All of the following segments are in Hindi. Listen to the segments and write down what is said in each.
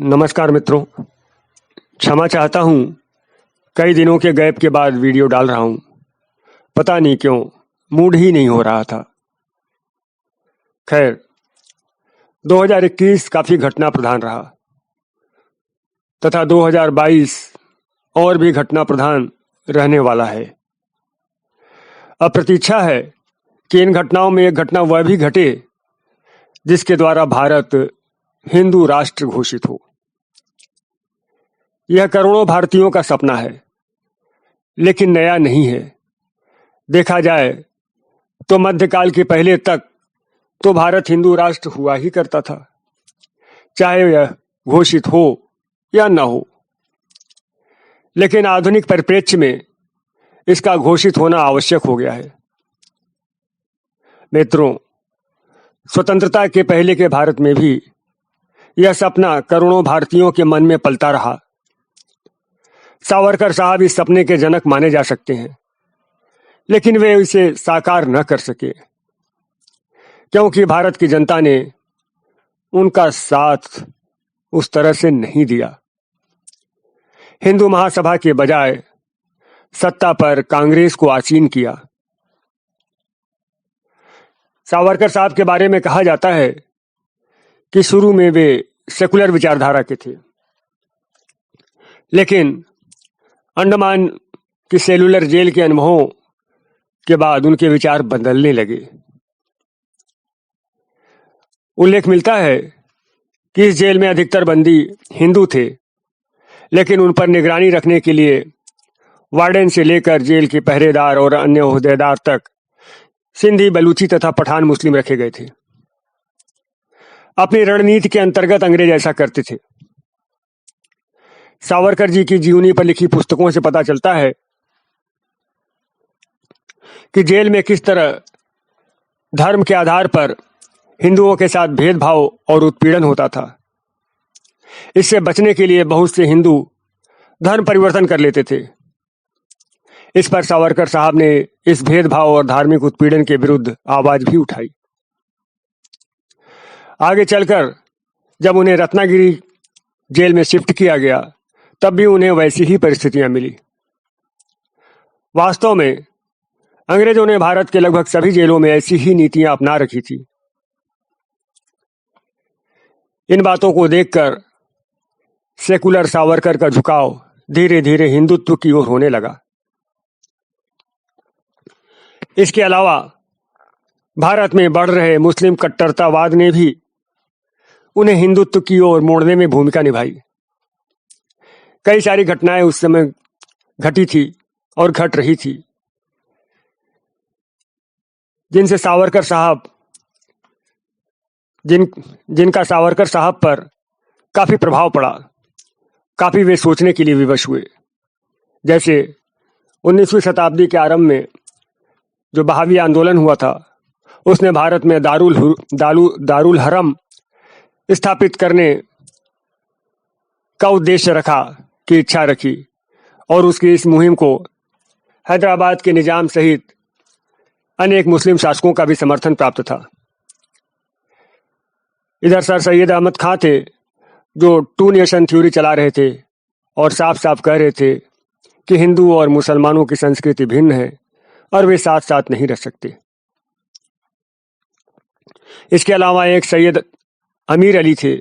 नमस्कार मित्रों, क्षमा चाहता हूँ। कई दिनों के गैप के बाद वीडियो डाल रहा हूँ। पता नहीं क्यों मूड ही नहीं हो रहा था। खैर, 2021 काफी घटना प्रधान रहा तथा 2022 और भी घटना प्रधान रहने वाला है। अब प्रतीक्षा है कि इन घटनाओं में एक घटना वह भी घटे जिसके द्वारा भारत हिंदू राष्ट्र घोषित हो। यह करोड़ों भारतीयों का सपना है, लेकिन नया नहीं है। देखा जाए तो मध्यकाल के पहले तक तो भारत हिंदू राष्ट्र हुआ ही करता था, चाहे यह घोषित हो या न हो। लेकिन आधुनिक परिप्रेक्ष्य में इसका घोषित होना आवश्यक हो गया है। मित्रों, स्वतंत्रता के पहले के भारत में भी यह सपना करोड़ों भारतीयों के मन में पलता रहा। सावरकर साहब इस सपने के जनक माने जा सकते हैं, लेकिन वे इसे साकार न कर सके क्योंकि भारत की जनता ने उनका साथ उस तरह से नहीं दिया। हिंदू महासभा के बजाय सत्ता पर कांग्रेस को आसीन किया। सावरकर साहब के बारे में कहा जाता है कि शुरू में वे सेकुलर विचारधारा के थे, लेकिन अंडमान की सेलुलर जेल के अनुभवों के बाद उनके विचार बदलने लगे। उल्लेख मिलता है कि इस जेल में अधिकतर बंदी हिंदू थे, लेकिन उन पर निगरानी रखने के लिए वार्डन से लेकर जेल के पहरेदार और अन्य ओहदेदार तक सिंधी, बलूची तथा पठान मुस्लिम रखे गए थे। अपनी रणनीति के अंतर्गत अंग्रेज ऐसा करते थे। सावरकर जी की जीवनी पर लिखी पुस्तकों से पता चलता है कि जेल में किस तरह धर्म के आधार पर हिंदुओं के साथ भेदभाव और उत्पीड़न होता था। इससे बचने के लिए बहुत से हिंदू धर्म परिवर्तन कर लेते थे। इस पर सावरकर साहब ने इस भेदभाव और धार्मिक उत्पीड़न के विरुद्ध आवाज भी उठाई। आगे चलकर जब उन्हें रत्नागिरी जेल में शिफ्ट किया गया, तब भी उन्हें वैसी ही परिस्थितियां मिली। वास्तव में अंग्रेजों ने भारत के लगभग सभी जेलों में ऐसी ही नीतियां अपना रखी थी। इन बातों को देखकर सेकुलर सावरकर का झुकाव धीरे धीरे हिंदुत्व की ओर होने लगा। इसके अलावा भारत में बढ़ रहे मुस्लिम कट्टरतावाद ने भी उन्हें हिंदुत्व की ओर मोड़ने में भूमिका निभाई। कई सारी घटनाएं उस समय घटी थी और घट रही थी, जिनका सावरकर साहब पर काफी प्रभाव पड़ा। काफी वे सोचने के लिए विवश हुए। जैसे 19वीं शताब्दी के आरंभ में जो बहावी आंदोलन हुआ था, उसने भारत में दारुल हरम स्थापित करने का उद्देश्य रखा की इच्छा रखी, और उसकी इस मुहिम को हैदराबाद के निजाम सहित अनेक मुस्लिम शासकों का भी समर्थन प्राप्त था। इधर सर सैयद अहमद खां थे, जो टू नेशन थ्योरी चला रहे थे और साफ साफ कह रहे थे कि हिंदू और मुसलमानों की संस्कृति भिन्न है और वे साथ साथ नहीं रह सकते। इसके अलावा एक सैयद अमीर अली थे,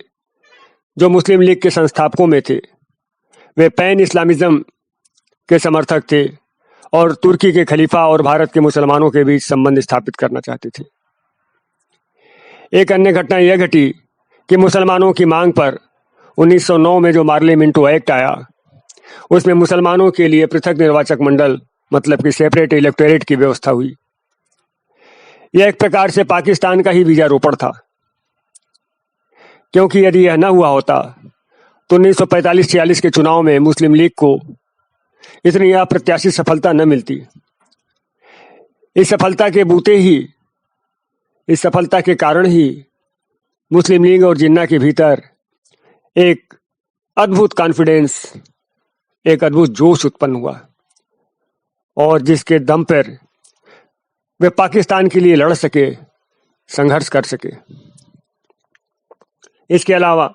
जो मुस्लिम लीग के संस्थापकों में थे। वे पैन इस्लामिज्म के समर्थक थे और तुर्की के खलीफा और भारत के मुसलमानों के बीच संबंध स्थापित करना चाहते थे। एक अन्य घटना यह घटी कि मुसलमानों की मांग पर 1909 में जो मार्ले मिंटो एक्ट आया, उसमें मुसलमानों के लिए पृथक निर्वाचक मंडल, मतलब कि सेपरेट इलेक्टोरेट की व्यवस्था हुई। यह एक प्रकार से पाकिस्तान का ही बीजारोपण था, क्योंकि यदि यह न हुआ होता तो 1945-46 के चुनाव में मुस्लिम लीग को इतनी अप्रत्याशित सफलता न मिलती। इस सफलता के कारण ही मुस्लिम लीग और जिन्ना के भीतर एक अद्भुत कॉन्फिडेंस, एक अद्भुत जोश उत्पन्न हुआ, और जिसके दम पर वे पाकिस्तान के लिए लड़ सके, संघर्ष कर सके। इसके अलावा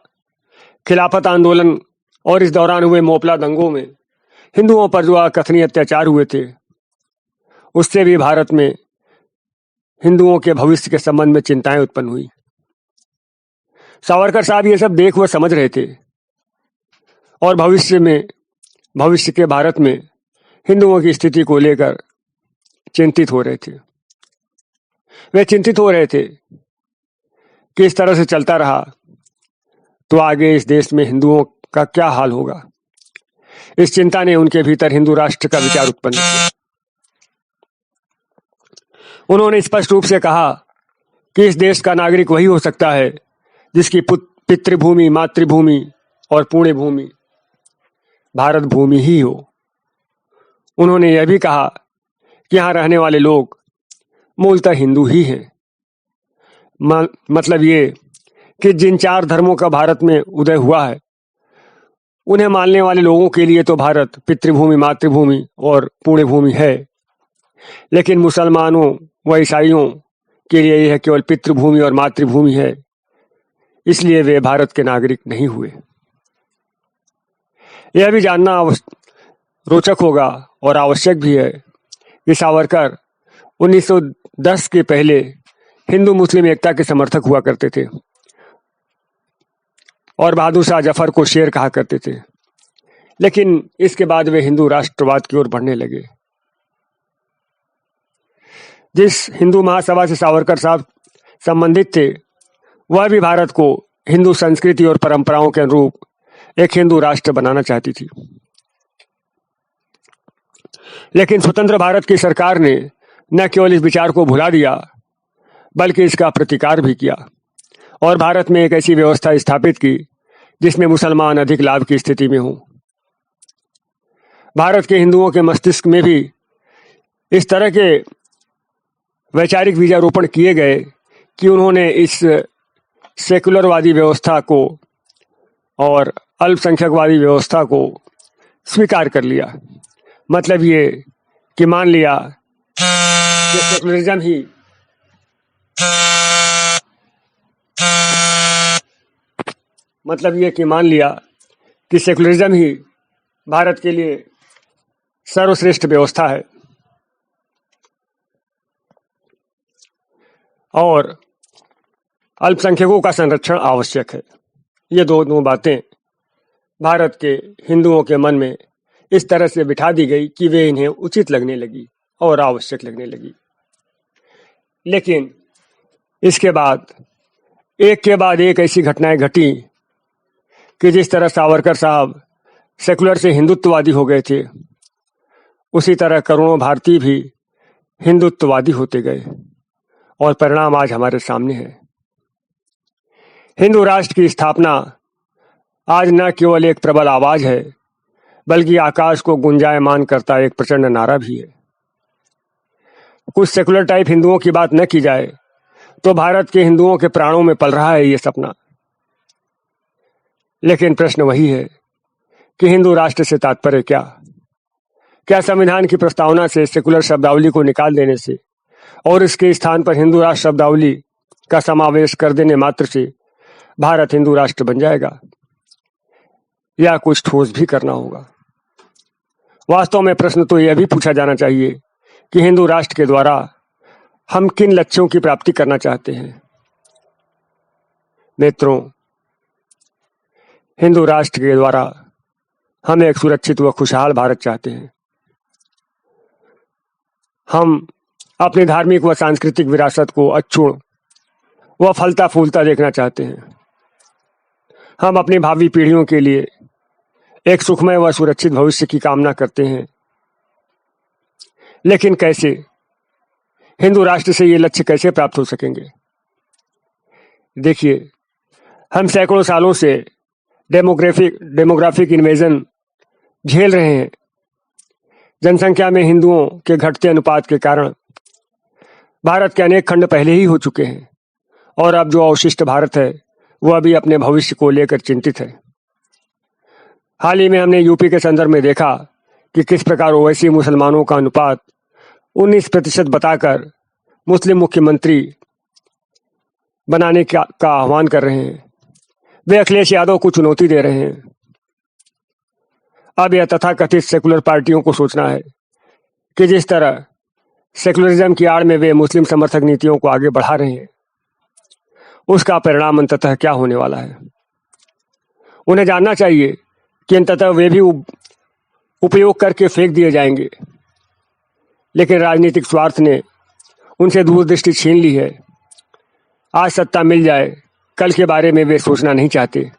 खिलाफत आंदोलन और इस दौरान हुए मोपला दंगों में हिंदुओं पर जो अकथनीय अत्याचार हुए थे, उससे भी भारत में हिंदुओं के भविष्य के संबंध में चिंताएं उत्पन्न हुई। सावरकर साहब ये सब देख व समझ रहे थे और भविष्य के भारत में हिंदुओं की स्थिति को लेकर चिंतित हो रहे थे। वे चिंतित हो रहे थे कि इस तरह से चलता रहा तो आगे इस देश में हिंदुओं का क्या हाल होगा। इस चिंता ने उनके भीतर हिंदू राष्ट्र का विचार उत्पन्न किया। उन्होंने स्पष्ट रूप से कहा कि इस देश का नागरिक वही हो सकता है जिसकी पितृभूमि, मातृभूमि और पुण्य भूमि भारत भूमि ही हो। उन्होंने यह भी कहा कि यहाँ रहने वाले लोग मूलतः हिंदू ही हैं। मतलब ये कि जिन 4 धर्मों का भारत में उदय हुआ है, उन्हें मानने वाले लोगों के लिए तो भारत पितृभूमि, मातृभूमि और पुण्य भूमि है, लेकिन मुसलमानों व ईसाइयों के लिए यह केवल पितृभूमि और मातृभूमि है, इसलिए वे भारत के नागरिक नहीं हुए। यह भी जानना रोचक होगा और आवश्यक भी है कि सावरकर 1910 के पहले हिंदू मुस्लिम एकता के समर्थक हुआ करते थे और बहादुर शाह जफर को शेर कहा करते थे, लेकिन इसके बाद वे हिंदू राष्ट्रवाद की ओर बढ़ने लगे। जिस हिंदू महासभा से सावरकर साहब संबंधित थे, वह भी भारत को हिंदू संस्कृति और परंपराओं के अनुरूप एक हिंदू राष्ट्र बनाना चाहती थी। लेकिन स्वतंत्र भारत की सरकार ने न केवल इस विचार को भुला दिया, बल्कि इसका प्रतिकार भी किया और भारत में एक ऐसी व्यवस्था स्थापित की जिसमें मुसलमान अधिक लाभ की स्थिति में हों। भारत के हिंदुओं के मस्तिष्क में भी इस तरह के वैचारिक बीजारोपण किए गए कि उन्होंने इस सेकुलरवादी व्यवस्था को और अल्पसंख्यकवादी व्यवस्था को स्वीकार कर लिया। मतलब ये कि मान लिया कि सेकुलरिज्म ही भारत के लिए सर्वश्रेष्ठ व्यवस्था है और अल्पसंख्यकों का संरक्षण आवश्यक है। ये दोनों बातें भारत के हिंदुओं के मन में इस तरह से बिठा दी गई कि वे इन्हें उचित लगने लगी और आवश्यक लगने लगी। लेकिन इसके बाद एक के बाद एक ऐसी घटनाएं घटी कि जिस तरह सावरकर साहब सेकुलर से हिंदुत्ववादी हो गए थे, उसी तरह करोड़ों भारतीय भी हिंदुत्ववादी होते गए और परिणाम आज हमारे सामने है। हिंदू राष्ट्र की स्थापना आज न केवल एक प्रबल आवाज है, बल्कि आकाश को गुंजायमान करता एक प्रचंड नारा भी है। कुछ सेकुलर टाइप हिंदुओं की बात न की जाए तो भारत के हिंदुओं के प्राणों में पल रहा है ये सपना। लेकिन प्रश्न वही है कि हिंदू राष्ट्र से तात्पर्य क्या? क्या संविधान की प्रस्तावना से सेकुलर शब्दावली को निकाल देने से और इसके स्थान पर हिंदू राष्ट्र शब्दावली का समावेश कर देने मात्र से भारत हिंदू राष्ट्र बन जाएगा, या कुछ ठोस भी करना होगा? वास्तव में प्रश्न तो यह भी पूछा जाना चाहिए कि हिंदू राष्ट्र के द्वारा हम किन लक्ष्यों की प्राप्ति करना चाहते हैं। मित्रों, हिंदू राष्ट्र के द्वारा हम एक सुरक्षित व खुशहाल भारत चाहते हैं। हम अपनी धार्मिक व सांस्कृतिक विरासत को अक्षुण्ण व फलता फूलता देखना चाहते हैं। हम अपनी भावी पीढ़ियों के लिए एक सुखमय व सुरक्षित भविष्य की कामना करते हैं। लेकिन कैसे? हिंदू राष्ट्र से ये लक्ष्य कैसे प्राप्त हो सकेंगे? देखिए, हम सैकड़ों सालों से डेमोग्राफिक इन्वेजन झेल रहे हैं। जनसंख्या में हिंदुओं के घटते अनुपात के कारण भारत के अनेक खंड पहले ही हो चुके हैं और अब जो अवशिष्ट भारत है वह अभी अपने भविष्य को लेकर चिंतित है। हाल ही में हमने यूपी के संदर्भ में देखा कि किस प्रकार ओवैसी मुसलमानों का अनुपात 19% बताकर मुस्लिम मुख्यमंत्री बनाने का आह्वान कर रहे हैं। वे अखिलेश यादव को चुनौती दे रहे हैं। अब यह तथाकथित सेकुलर पार्टियों को सोचना है कि जिस तरह सेकुलरिज्म की आड़ में वे मुस्लिम समर्थक नीतियों को आगे बढ़ा रहे हैं, उसका परिणाम अंततः क्या होने वाला है। उन्हें जानना चाहिए कि अंततः वे भी उपयोग करके फेंक दिए जाएंगे, लेकिन राजनीतिक स्वार्थ ने उनसे दूरदृष्टि छीन ली है। आज सत्ता मिल जाए, कल के बारे में वे सोचना नहीं चाहते,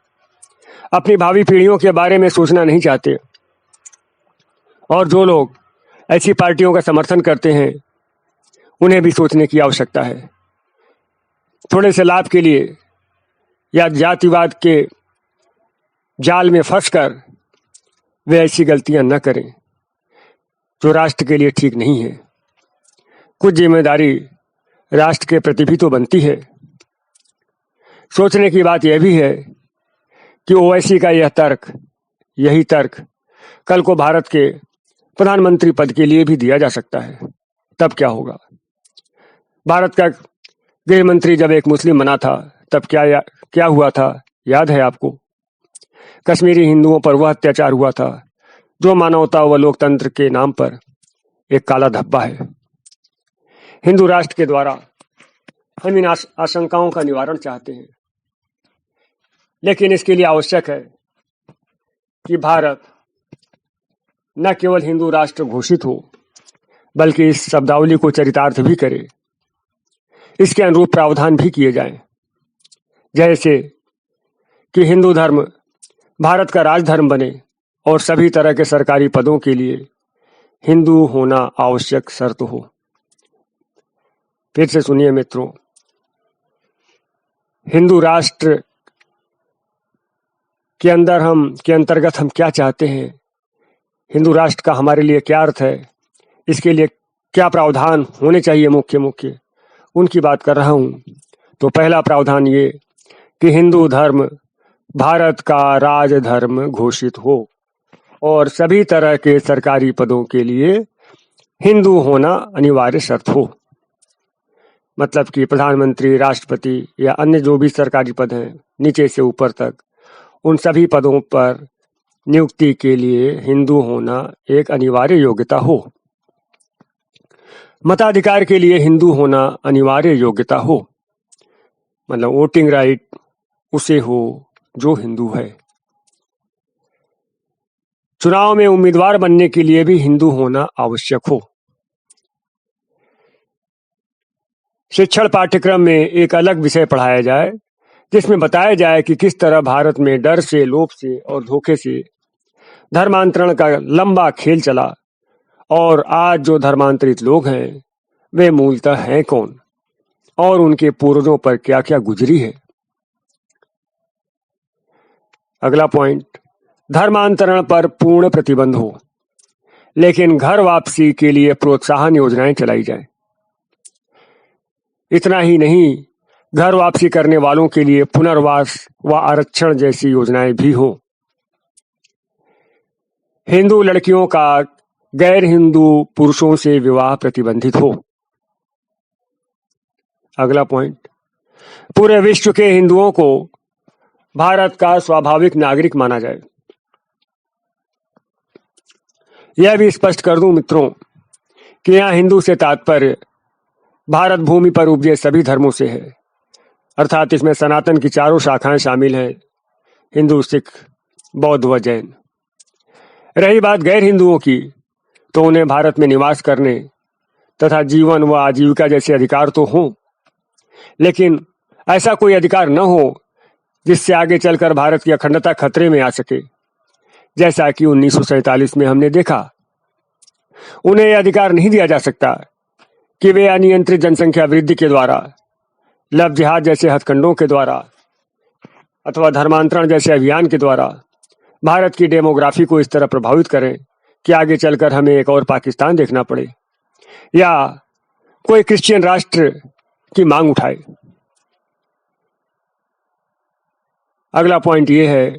अपनी भावी पीढ़ियों के बारे में सोचना नहीं चाहते। और जो लोग ऐसी पार्टियों का समर्थन करते हैं, उन्हें भी सोचने की आवश्यकता है। थोड़े से लाभ के लिए या जातिवाद के जाल में फंसकर वे ऐसी गलतियां न करें जो राष्ट्र के लिए ठीक नहीं है। कुछ जिम्मेदारी राष्ट्र के प्रति भी तो बनती है। सोचने की बात यह भी है कि ओवैसी का यही तर्क कल को भारत के प्रधानमंत्री पद के लिए भी दिया जा सकता है। तब क्या होगा? भारत का गृह मंत्री जब एक मुस्लिम बना था, तब क्या हुआ था, याद है आपको? कश्मीरी हिंदुओं पर वह अत्याचार हुआ था जो मानवता व लोकतंत्र के नाम पर एक काला धब्बा है। हिंदू राष्ट्र के द्वारा हम इन आशंकाओं का निवारण चाहते हैं, लेकिन इसके लिए आवश्यक है कि भारत न केवल हिंदू राष्ट्र घोषित हो, बल्कि इस शब्दावली को चरितार्थ भी करे। इसके अनुरूप प्रावधान भी किए जाएं, जैसे कि हिंदू धर्म भारत का राजधर्म बने और सभी तरह के सरकारी पदों के लिए हिंदू होना आवश्यक शर्त हो। फिर से सुनिए मित्रों, हिंदू राष्ट्र के अंतर्गत हम क्या चाहते हैं, हिंदू राष्ट्र का हमारे लिए क्या अर्थ है, इसके लिए क्या प्रावधान होने चाहिए मुख्य उनकी बात कर रहा हूं। तो पहला प्रावधान ये कि हिंदू धर्म भारत का राजधर्म घोषित हो और सभी तरह के सरकारी पदों के लिए हिंदू होना अनिवार्य शर्त हो। मतलब कि प्रधानमंत्री, राष्ट्रपति या अन्य जो भी सरकारी पद हैं, नीचे से ऊपर तक, उन सभी पदों पर नियुक्ति के लिए हिंदू होना एक अनिवार्य योग्यता हो। मताधिकार के लिए हिंदू होना अनिवार्य योग्यता हो। मतलब वोटिंग राइट उसे हो जो हिंदू है। चुनाव में उम्मीदवार बनने के लिए भी हिंदू होना आवश्यक हो। शिक्षण पाठ्यक्रम में एक अलग विषय पढ़ाया जाए जिसमें बताया जाए कि किस तरह भारत में डर से, लोभ से और धोखे से धर्मांतरण का लंबा खेल चला और आज जो धर्मांतरित लोग हैं वे मूलतः हैं कौन और उनके पूर्वजों पर क्या क्या गुजरी है। अगला पॉइंट, धर्मांतरण पर पूर्ण प्रतिबंध हो, लेकिन घर वापसी के लिए प्रोत्साहन योजनाएं चलाई जाएं। इतना ही नहीं, घर वापसी करने वालों के लिए पुनर्वास व आरक्षण जैसी योजनाएं भी हो। हिंदू लड़कियों का गैर हिंदू पुरुषों से विवाह प्रतिबंधित हो। अगला पॉइंट, पूरे विश्व के हिंदुओं को भारत का स्वाभाविक नागरिक माना जाए। यह भी स्पष्ट कर दूं मित्रों कि यहां हिंदू से तात्पर्य भारत भूमि पर उपजे सभी धर्मों से है, अर्थात इसमें सनातन की चारों शाखाएं शामिल हैं, हिंदू, सिख, बौद्ध व जैन। रही बात गैर हिंदुओं की, तो उन्हें भारत में निवास करने तथा जीवन व आजीविका जैसे अधिकार तो हों, लेकिन ऐसा कोई अधिकार न हो जिससे आगे चलकर भारत की अखंडता खतरे में आ सके, जैसा कि 1947 में हमने देखा। उन्हें यह अधिकार नहीं दिया जा सकता कि वे अनियंत्रित जनसंख्या वृद्धि के द्वारा, लव जिहाद जैसे हथकंडों के द्वारा अथवा धर्मांतरण जैसे अभियान के द्वारा भारत की डेमोग्राफी को इस तरह प्रभावित करें कि आगे चलकर हमें एक और पाकिस्तान देखना पड़े या कोई क्रिश्चियन राष्ट्र की मांग उठाए। अगला पॉइंट यह है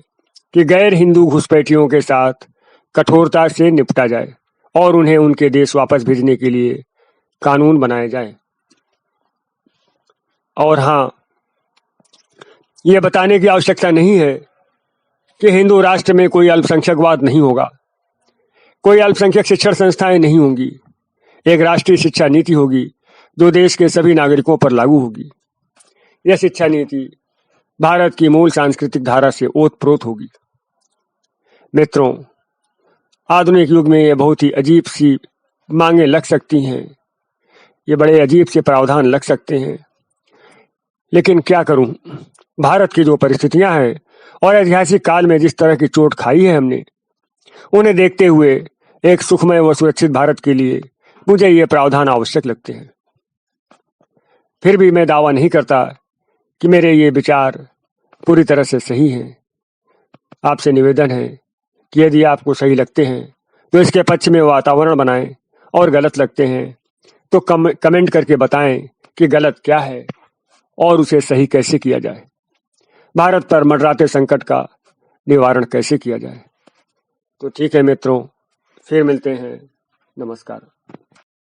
कि गैर हिंदू घुसपैठियों के साथ कठोरता से निपटा जाए और उन्हें उनके देश वापस भेजने के लिए कानून बनाए जाए। और हाँ, ये बताने की आवश्यकता नहीं है कि हिंदू राष्ट्र में कोई अल्पसंख्यकवाद नहीं होगा, कोई अल्पसंख्यक शिक्षण संस्थाएं नहीं होंगी। एक राष्ट्रीय शिक्षा नीति होगी जो देश के सभी नागरिकों पर लागू होगी। यह शिक्षा नीति भारत की मूल सांस्कृतिक धारा से ओतप्रोत होगी। मित्रों, आधुनिक युग में ये बहुत ही अजीब सी मांगे लग सकती हैं, ये बड़े अजीब से प्रावधान लग सकते हैं, लेकिन क्या करूं, भारत की जो परिस्थितियां हैं और ऐतिहासिक काल में जिस तरह की चोट खाई है हमने, उन्हें देखते हुए एक सुखमय व सुरक्षित भारत के लिए मुझे ये प्रावधान आवश्यक लगते हैं। फिर भी मैं दावा नहीं करता कि मेरे ये विचार पूरी तरह से सही हैं। आपसे निवेदन है कि यदि आपको सही लगते हैं तो इसके पक्ष में वातावरण बनाएं और गलत लगते हैं तो कमेंट करके बताएं कि गलत क्या है और उसे सही कैसे किया जाए, भारत पर मंडराते संकट का निवारण कैसे किया जाए। तो ठीक है मित्रों, फिर मिलते हैं। नमस्कार।